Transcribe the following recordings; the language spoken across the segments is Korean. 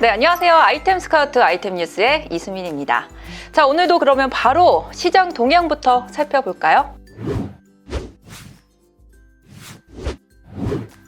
네, 안녕하세요. 아이템 스카우트 아이템 뉴스의 이수민입니다. 자, 오늘도 그러면 바로 시장 동향부터 살펴볼까요?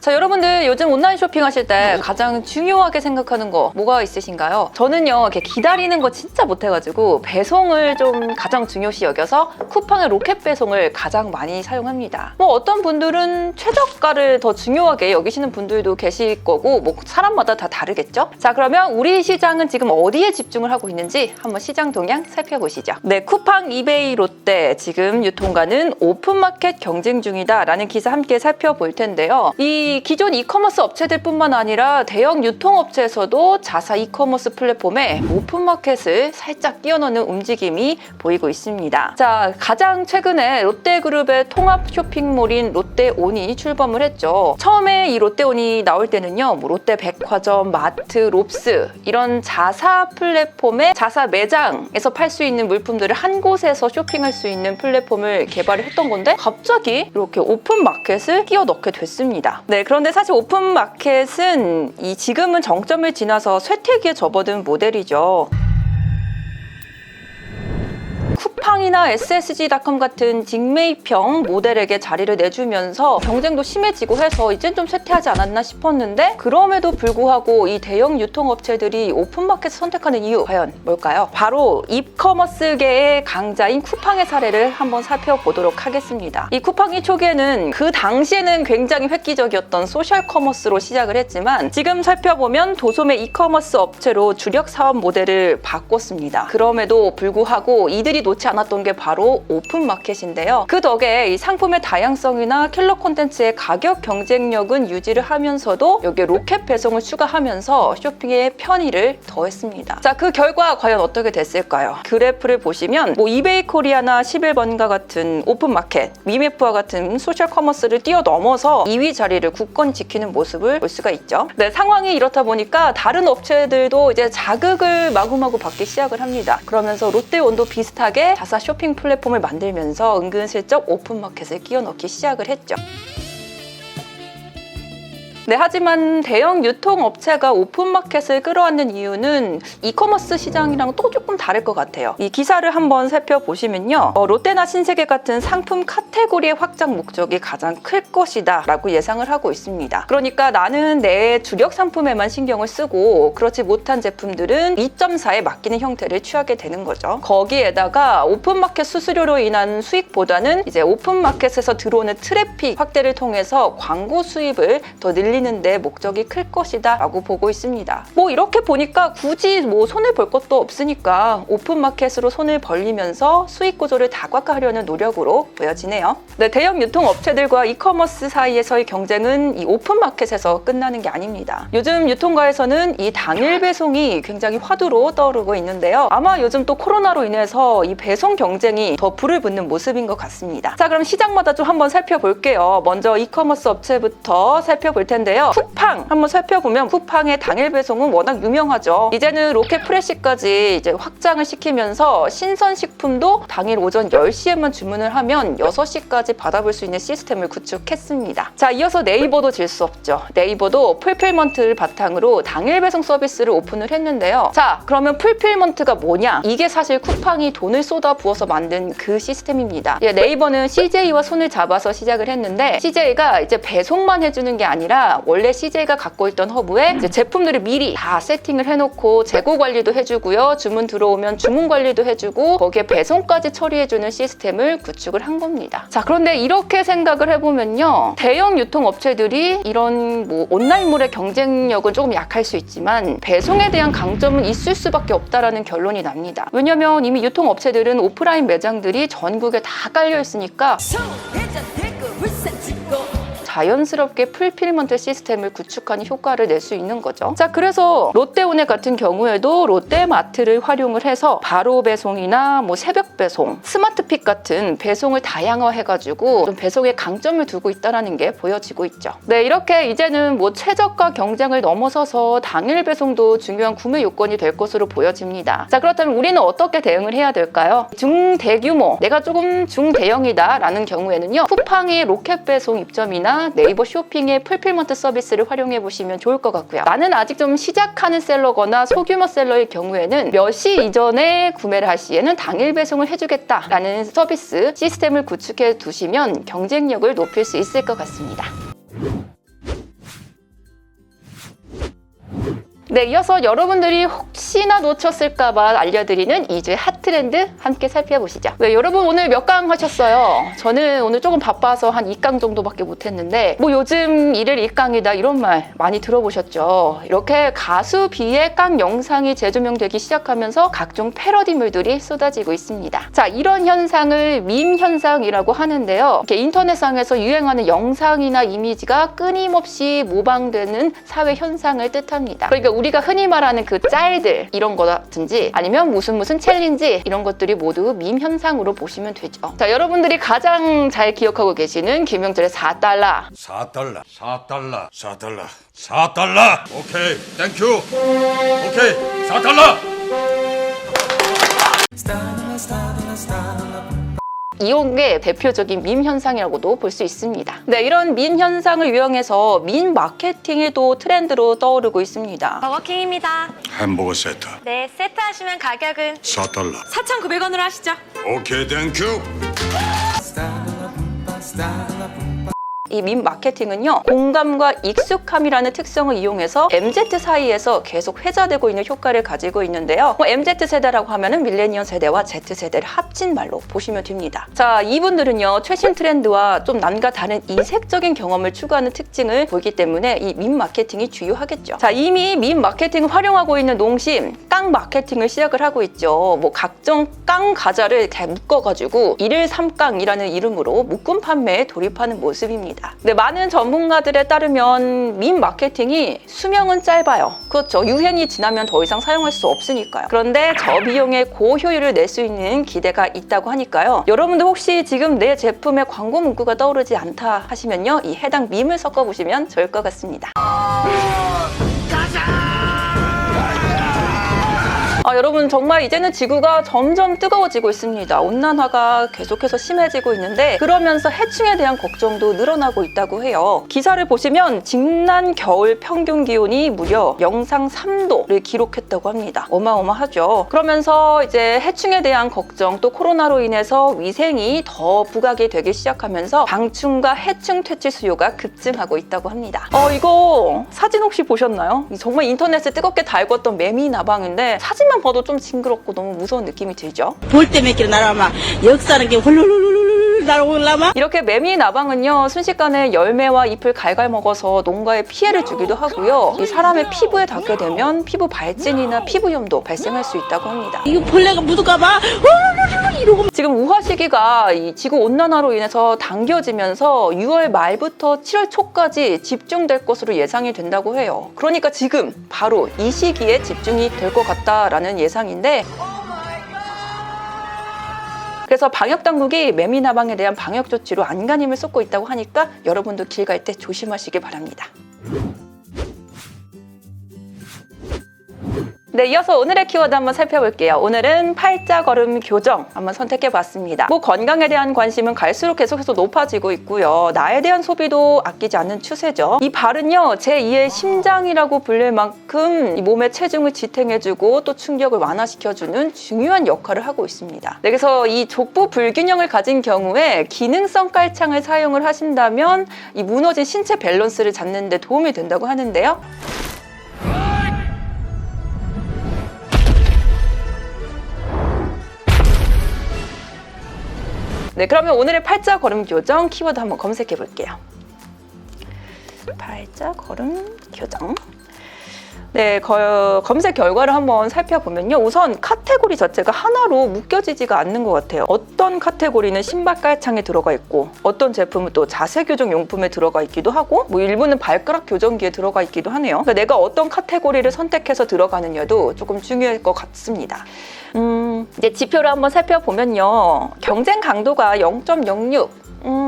자, 여러분들 요즘 온라인 쇼핑하실 때 가장 중요하게 생각하는 거 뭐가 있으신가요? 저는요, 이렇게 기다리는 거 진짜 못해가지고 배송을 좀 가장 중요시 여겨서 쿠팡의 로켓 배송을 가장 많이 사용합니다. 뭐 어떤 분들은 최저가를 더 중요하게 여기시는 분들도 계실 거고 뭐 사람마다 다 다르겠죠? 자, 그러면 우리 시장은 지금 어디에 집중을 하고 있는지 한번 시장 동향 살펴보시죠. 네, 쿠팡, 이베이, 롯데 지금 유통가는 오픈마켓 경쟁 중이다 라는 기사 함께 살펴볼 텐데요. 이 기존 이커머스 업체들뿐만 아니라 대형 유통업체에서도 자사 이커머스 플랫폼에 오픈마켓을 살짝 끼워넣는 움직임이 보이고 있습니다. 자, 가장 최근에 롯데그룹의 통합 쇼핑몰인 롯데온이 출범을 했죠. 처음에 이 롯데온이 나올 때는요, 뭐 롯데백화점, 마트, 롭스 이런 자사 플랫폼의 자사 매장에서 팔 수 있는 물품들을 한 곳에서 쇼핑할 수 있는 플랫폼을 개발을 했던 건데 갑자기 이렇게 오픈마켓을 끼워 넣게 됐습니다. 네, 그런데 사실 오픈마켓은 지금은 정점을 지나서 쇠퇴기에 접어든 모델이죠. 쿠팡이나 SSG닷컴 같은 직매입형 모델에게 자리를 내주면서 경쟁도 심해지고 해서 이젠 좀 쇠퇴하지 않았나 싶었는데 그럼에도 불구하고 이 대형 유통업체들이 오픈마켓을 선택하는 이유 과연 뭘까요? 바로 이커머스계의 강자인 쿠팡의 사례를 한번 살펴보도록 하겠습니다. 이 쿠팡이 초기에는 그 당시에는 굉장히 획기적이었던 소셜 커머스로 시작을 했지만 지금 살펴보면 도소매 이커머스 업체로 주력 사업 모델을 바꿨습니다. 그럼에도 불구하고 이들이 놓지 않았던 게 바로 오픈마켓인데요. 그 덕에 이 상품의 다양성이나 킬러 콘텐츠의 가격 경쟁력은 유지를 하면서도 여기에 로켓 배송을 추가하면서 쇼핑의 편의를 더했습니다. 자, 그 결과 과연 어떻게 됐을까요? 그래프를 보시면 뭐 이베이 코리아나 11번가 같은 오픈마켓, 위메프와 같은 소셜 커머스를 뛰어넘어서 2위 자리를 굳건히 지키는 모습을 볼 수가 있죠. 네, 상황이 이렇다 보니까 다른 업체들도 이제 자극을 마구마구 받기 시작을 합니다. 그러면서 롯데온도 비슷하게 자사 쇼핑 플랫폼을 만들면서 은근슬쩍 오픈마켓을 끼워 넣기 시작을 했죠. 네, 하지만 대형 유통업체가 오픈마켓을 끌어안는 이유는 이커머스 시장이랑 또 조금 다를 것 같아요. 이 기사를 한번 살펴보시면요. 롯데나 신세계 같은 상품 카테고리의 확장 목적이 가장 클 것이다 라고 예상을 하고 있습니다. 그러니까 나는 내 주력 상품에만 신경을 쓰고 그렇지 못한 제품들은 2.4에 맡기는 형태를 취하게 되는 거죠. 거기에다가 오픈마켓 수수료로 인한 수익보다는 이제 오픈마켓에서 들어오는 트래픽 확대를 통해서 광고 수입을 더 늘리는 데 목적이 클 것이다 라고 보고 있습니다. 뭐 이렇게 보니까 굳이 뭐 손을 볼 것도 없으니까 오픈마켓으로 손을 벌리면서 수익 구조를 다각화하려는 노력으로 보여지네요. 네, 대형 유통업체들과 이커머스 사이에서의 경쟁은 이 오픈마켓에서 끝나는 게 아닙니다. 요즘 유통가에서는 이 당일 배송이 굉장히 화두로 떠오르고 있는데요. 아마 요즘 또 코로나로 인해서 이 배송 경쟁이 더 불을 붙는 모습인 것 같습니다. 자, 그럼 시장마다 좀 한번 살펴볼게요. 먼저 이커머스 업체부터 살펴볼 텐데 쿠팡 한번 살펴보면 쿠팡의 당일 배송은 워낙 유명하죠. 이제는 로켓 프레시까지 이제 확장을 시키면서 신선식품도 당일 오전 10시에만 주문을 하면 6시까지 받아볼 수 있는 시스템을 구축했습니다. 자, 이어서 네이버도 질 수 없죠. 네이버도 풀필먼트를 바탕으로 당일 배송 서비스를 오픈을 했는데요. 자, 그러면 풀필먼트가 뭐냐? 이게 사실 쿠팡이 돈을 쏟아 부어서 만든 그 시스템입니다. 네이버는 CJ와 손을 잡아서 시작을 했는데 CJ가 이제 배송만 해주는 게 아니라 원래 CJ가 갖고 있던 허브에 이제 제품들을 미리 다 세팅을 해놓고 재고 관리도 해주고요. 주문 들어오면 주문 관리도 해주고 거기에 배송까지 처리해주는 시스템을 구축을 한 겁니다. 자, 그런데 이렇게 생각을 해보면요. 대형 유통업체들이 이런 뭐 온라인몰의 경쟁력은 조금 약할 수 있지만 배송에 대한 강점은 있을 수밖에 없다라는 결론이 납니다. 왜냐면 이미 유통업체들은 오프라인 매장들이 전국에 다 깔려 있으니까 자연스럽게 풀필먼트 시스템을 구축하는 효과를 낼 수 있는 거죠. 자, 그래서 롯데온의 같은 경우에도 롯데마트를 활용을 해서 바로 배송이나 뭐 새벽 배송, 스마트픽 같은 배송을 다양화해가지고 좀 배송에 강점을 두고 있다는 게 보여지고 있죠. 네, 이렇게 이제는 뭐 최저가 경쟁을 넘어서서 당일 배송도 중요한 구매 요건이 될 것으로 보여집니다. 자, 그렇다면 우리는 어떻게 대응을 해야 될까요? 중대규모, 내가 조금 중대형이다 라는 경우에는요, 쿠팡의 로켓 배송 입점이나 구매나 네이버 쇼핑의 풀필먼트 서비스를 활용해 보시면 좋을 것 같고요. 나는 아직 좀 시작하는 셀러거나 소규모 셀러의 경우에는 몇 시 이전에 구매를 할 시에는 당일 배송을 해주겠다라는 서비스 시스템을 구축해 두시면 경쟁력을 높일 수 있을 것 같습니다. 네, 이어서 여러분들이 혹시나 놓쳤을까봐 알려드리는 2주의 핫트렌드 함께 살펴보시죠. 네, 여러분 오늘 몇 강 하셨어요? 저는 오늘 조금 바빠서 한 2강 정도밖에 못했는데 뭐 요즘 일일 1강이다 이런 말 많이 들어보셨죠? 이렇게 가수 B의 깡 영상이 재조명되기 시작하면서 각종 패러디물들이 쏟아지고 있습니다. 자, 이런 현상을 밈 현상이라고 하는데요. 이렇게 인터넷상에서 유행하는 영상이나 이미지가 끊임없이 모방되는 사회 현상을 뜻합니다. 그러니까 우리가 흔히 말하는 그 짤들 이런 거라든지 아니면 무슨 챌린지 이런 것들이 모두 밈 현상으로 보시면 되죠. 자, 여러분들이 가장 잘 기억하고 계시는 김영철의 4달러. 4달러, 4달러, 4달러, 4달러. 오케이, 땡큐. 오케이, 4달러. 이런 게 대표적인 밈 현상이라고도 볼 수 있습니다. 네, 이런 밈 현상을 이용해서 밈 마케팅이 또 트렌드로 떠오르고 있습니다. 버거킹입니다. 햄버거 세트. 네, 세트 하시면 가격은 4달러. 4,900원으로 하시죠. 오케이, 땡큐. 이 밈 마케팅은요, 공감과 익숙함이라는 특성을 이용해서 MZ 사이에서 계속 회자되고 있는 효과를 가지고 있는데요. MZ세대라고 하면은 밀레니얼 세대와 Z세대를 합친 말로 보시면 됩니다. 자, 이분들은요, 최신 트렌드와 좀 남과 다른 이색적인 경험을 추구하는 특징을 보이기 때문에 이 밈 마케팅이 주요하겠죠. 자, 이미 밈 마케팅을 활용하고 있는 농심, 깡 마케팅을 시작을 하고 있죠. 뭐 각종 깡 과자를 잘 묶어가지고 1일 3깡이라는 이름으로 묶음 판매에 돌입하는 모습입니다. 네, 많은 전문가들에 따르면 밈 마케팅이 수명은 짧아요. 그렇죠. 유행이 지나면 더 이상 사용할 수 없으니까요. 그런데 저비용의 고효율을 낼 수 있는 기대가 있다고 하니까요. 여러분들 혹시 지금 내 제품에 광고 문구가 떠오르지 않다 하시면요, 이 해당 밈을 섞어보시면 좋을 것 같습니다. 여러분 정말 이제는 지구가 점점 뜨거워지고 있습니다. 온난화가 계속해서 심해지고 있는데 그러면서 해충에 대한 걱정도 늘어나고 있다고 해요. 기사를 보시면 지난 겨울 평균 기온이 무려 영상 3도를 기록했다고 합니다. 어마어마하죠. 그러면서 이제 해충에 대한 걱정, 또 코로나로 인해서 위생이 더 부각이 되기 시작하면서 방충과 해충 퇴치 수요가 급증하고 있다고 합니다. 이거 사진 혹시 보셨나요? 정말 인터넷에 뜨겁게 달궜던 매미나방인데 사진만 봐도 좀 징그럽고 너무 무서운 느낌이 들죠? 볼 때 몇 킬로 날아오면 역사는 게 훌훌훌훌 날아올라마. 이렇게 매미나방은요, 순식간에 열매와 잎을 갈갈 먹어서 농가에 피해를 주기도 하고요. 이 사람의 피부에 닿게 되면 피부 발진이나 피부염도 발생할 수 있다고 합니다. 이거 벌레가 묻을까봐 이러고. 지금 우화 시기가 이 지구 온난화로 인해서 당겨지면서 6월 말부터 7월 초까지 집중될 것으로 예상이 된다고 해요. 그러니까 지금 바로 이 시기에 집중이 될 것 같다라는 예상인데, 그래서 방역당국이 매미나방에 대한 방역 조치로 안간힘을 쏟고 있다고 하니까 여러분도 길 갈 때 조심하시길 바랍니다. 네, 이어서 오늘의 키워드 한번 살펴볼게요. 오늘은 팔자걸음 교정 한번 선택해봤습니다. 뭐 건강에 대한 관심은 갈수록 계속해서 높아지고 있고요. 나에 대한 소비도 아끼지 않는 추세죠. 이 발은요, 제2의 심장이라고 불릴 만큼 이 몸의 체중을 지탱해주고 또 충격을 완화시켜주는 중요한 역할을 하고 있습니다. 네, 그래서 이 족부 불균형을 가진 경우에 기능성 깔창을 사용을 하신다면 이 무너진 신체 밸런스를 잡는 데 도움이 된다고 하는데요. 네, 그러면 오늘의 팔자걸음 교정 키워드 한번 검색해 볼게요. 팔자걸음 교정. 네, 검색 결과를 한번 살펴보면요. 우선 카테고리 자체가 하나로 묶여지지가 않는 것 같아요. 어떤 카테고리는 신발 깔창에 들어가 있고, 어떤 제품은 또 자세 교정 용품에 들어가 있기도 하고, 뭐 일부는 발가락 교정기에 들어가 있기도 하네요. 그러니까 내가 어떤 카테고리를 선택해서 들어가느냐도 조금 중요할 것 같습니다. 이제 지표를 한번 살펴보면요. 경쟁 강도가 0.06,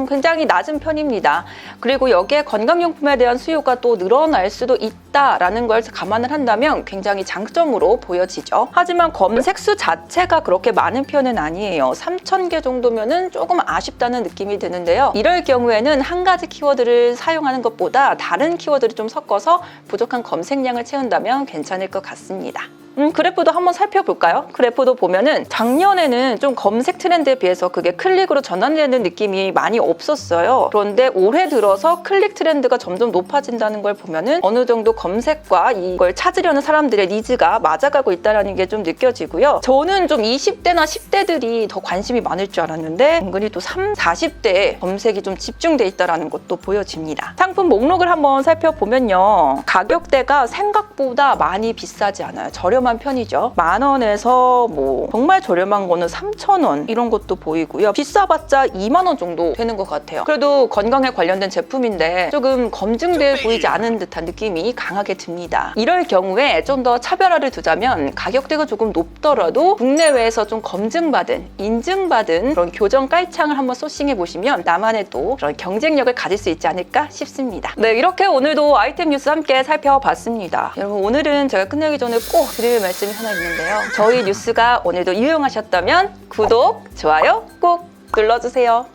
굉장히 낮은 편입니다. 그리고 여기에 건강용품에 대한 수요가 또 늘어날 수도 있다라는 걸 감안을 한다면 굉장히 장점으로 보여지죠. 하지만 검색수 자체가 그렇게 많은 편은 아니에요. 3,000개 정도면은 조금 아쉽다는 느낌이 드는데요. 이럴 경우에는 한 가지 키워드를 사용하는 것보다 다른 키워드를 좀 섞어서 부족한 검색량을 채운다면 괜찮을 것 같습니다. 그래프도 한번 살펴볼까요? 그래프도 보면은 작년에는 좀 검색 트렌드에 비해서 그게 클릭으로 전환되는 느낌이 많이 없었어요. 그런데 올해 들어서 클릭 트렌드가 점점 높아진다는 걸 보면은 어느 정도 검색과 이걸 찾으려는 사람들의 니즈가 맞아가고 있다는 게 좀 느껴지고요. 저는 좀 20대나 10대들이 더 관심이 많을 줄 알았는데 은근히 또 30, 40대에 검색이 좀 집중돼 있다는 것도 보여집니다. 상품 목록을 한번 살펴보면요. 가격대가 생각보다 많이 비싸지 않아요. 저렴한 편이죠. 10,000원에서 뭐 정말 저렴한 거는 3,000원 이런 것도 보이고요. 비싸봤자 2만 원 정도 되는 것 같아요. 그래도 건강에 관련된 제품인데 조금 검증돼 보이지 않은 듯한 느낌이 강하게 듭니다. 이럴 경우에 좀 더 차별화를 두자면 가격대가 조금 높더라도 국내외에서 좀 검증받은, 인증받은 그런 교정 깔창을 한번 소싱해 보시면 나만의 또 그런 경쟁력을 가질 수 있지 않을까 싶습니다. 네, 이렇게 오늘도 아이템 뉴스 함께 살펴봤습니다. 여러분, 오늘은 제가 끝내기 전에 꼭 드릴 말씀이 하나 있는데요. 저희 뉴스가 오늘도 유용하셨다면 구독, 좋아요 꼭 눌러주세요.